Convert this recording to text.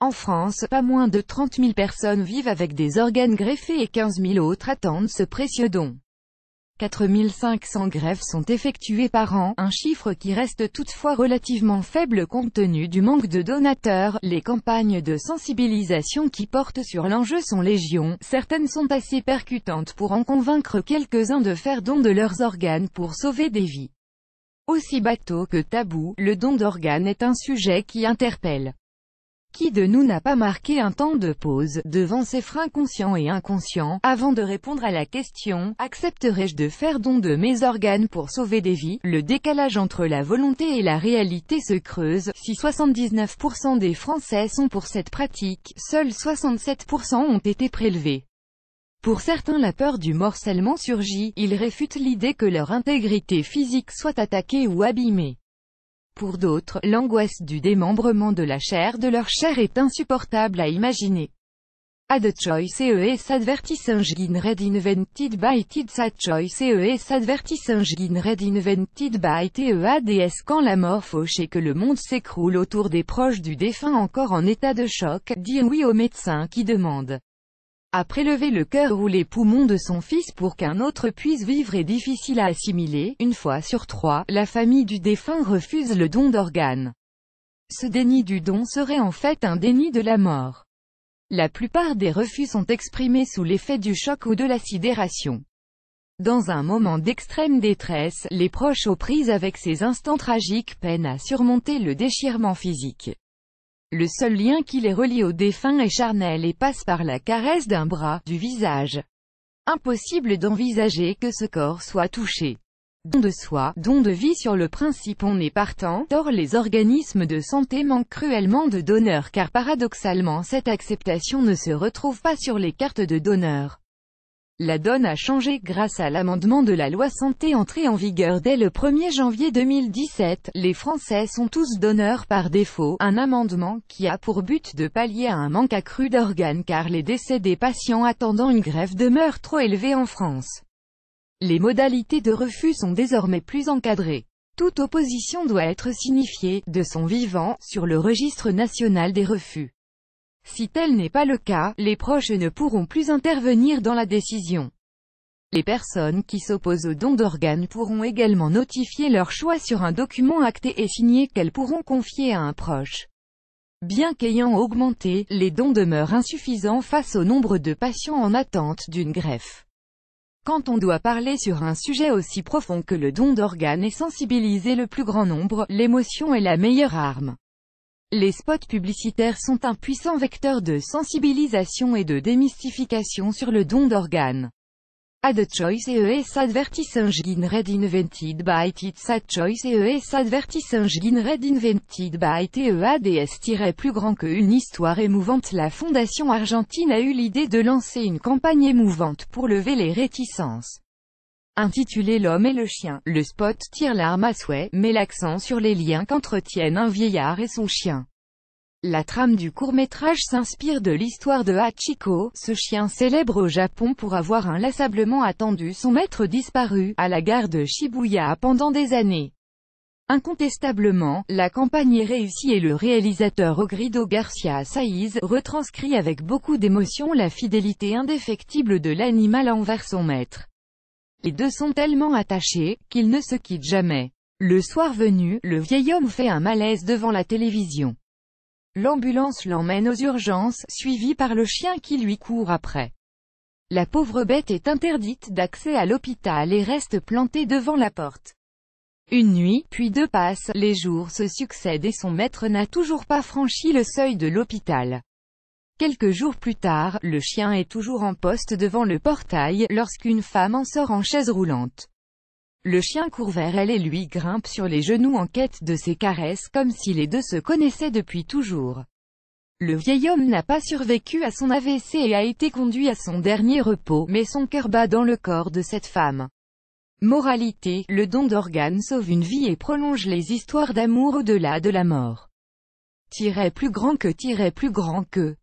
En France, pas moins de 30 000 personnes vivent avec des organes greffés et 15 000 autres attendent ce précieux don. 4 500 greffes sont effectuées par an, un chiffre qui reste toutefois relativement faible compte tenu du manque de donateurs. Les campagnes de sensibilisation qui portent sur l'enjeu sont légion, certaines sont assez percutantes pour en convaincre quelques-uns de faire don de leurs organes pour sauver des vies. Aussi bateau que tabou, le don d'organes est un sujet qui interpelle. Qui de nous n'a pas marqué un temps de pause, devant ses freins conscients et inconscients, avant de répondre à la question « Accepterais-je de faire don de mes organes pour sauver des vies ?» Le décalage entre la volonté et la réalité se creuse. Si 79% des Français sont pour cette pratique, seuls 67% ont été prélevés. Pour certains, la peur du morcellement surgit, ils réfutent l'idée que leur intégrité physique soit attaquée ou abîmée. Pour d'autres, l'angoisse du démembrement de la chair de leur chair est insupportable à imaginer. Ad choice is advertising red invented by TED. Ad choice is advertising red invented by TEADS. Quand la mort fauche et que le monde s'écroule autour des proches du défunt encore en état de choc, dire oui au médecin qui demande à prélever le cœur ou les poumons de son fils pour qu'un autre puisse vivre est difficile à assimiler. Une fois sur trois, la famille du défunt refuse le don d'organes. Ce déni du don serait en fait un déni de la mort. La plupart des refus sont exprimés sous l'effet du choc ou de la sidération. Dans un moment d'extrême détresse, les proches aux prises avec ces instants tragiques peinent à surmonter le déchirement physique. Le seul lien qui les relie au défunt est charnel et passe par la caresse d'un bras, du visage. Impossible d'envisager que ce corps soit touché. Don de soi, don de vie sur le principe on est partant. Or les organismes de santé manquent cruellement de donneurs car paradoxalement cette acceptation ne se retrouve pas sur les cartes de donneurs. La donne a changé grâce à l'amendement de la loi santé entré en vigueur dès le 1er janvier 2017. Les Français sont tous donneurs par défaut, un amendement qui a pour but de pallier à un manque accru d'organes car les décès des patients attendant une greffe demeurent trop élevés en France. Les modalités de refus sont désormais plus encadrées. Toute opposition doit être signifiée, de son vivant, sur le registre national des refus. Si tel n'est pas le cas, les proches ne pourront plus intervenir dans la décision. Les personnes qui s'opposent au don d'organes pourront également notifier leur choix sur un document acté et signé qu'elles pourront confier à un proche. Bien qu'ayant augmenté, les dons demeurent insuffisants face au nombre de patients en attente d'une greffe. Quand on doit parler sur un sujet aussi profond que le don d'organes et sensibiliser le plus grand nombre, l'émotion est la meilleure arme. Les spots publicitaires sont un puissant vecteur de sensibilisation et de démystification sur le don d'organes. Ad choice is advertising red invented by TED. Ad choice is advertising red invented by TEADS. Plus grand que une histoire émouvante, la Fondation argentine a eu l'idée de lancer une campagne émouvante pour lever les réticences. Intitulé L'homme et le chien, le spot tire l'arme à souhait, met l'accent sur les liens qu'entretiennent un vieillard et son chien. La trame du court-métrage s'inspire de l'histoire de Hachiko, ce chien célèbre au Japon pour avoir inlassablement attendu son maître disparu, à la gare de Shibuya pendant des années. Incontestablement, la campagne est réussie et le réalisateur Ogrido Garcia Saiz retranscrit avec beaucoup d'émotion la fidélité indéfectible de l'animal envers son maître. Les deux sont tellement attachés, qu'ils ne se quittent jamais. Le soir venu, le vieil homme fait un malaise devant la télévision. L'ambulance l'emmène aux urgences, suivie par le chien qui lui court après. La pauvre bête est interdite d'accès à l'hôpital et reste plantée devant la porte. Une nuit, puis deux passent, les jours se succèdent et son maître n'a toujours pas franchi le seuil de l'hôpital. Quelques jours plus tard, le chien est toujours en poste devant le portail, lorsqu'une femme en sort en chaise roulante. Le chien court vers elle et lui grimpe sur les genoux en quête de ses caresses comme si les deux se connaissaient depuis toujours. Le vieil homme n'a pas survécu à son AVC et a été conduit à son dernier repos, mais son cœur bat dans le corps de cette femme. Moralité, le don d'organes sauve une vie et prolonge les histoires d'amour au-delà de la mort. Plus grand que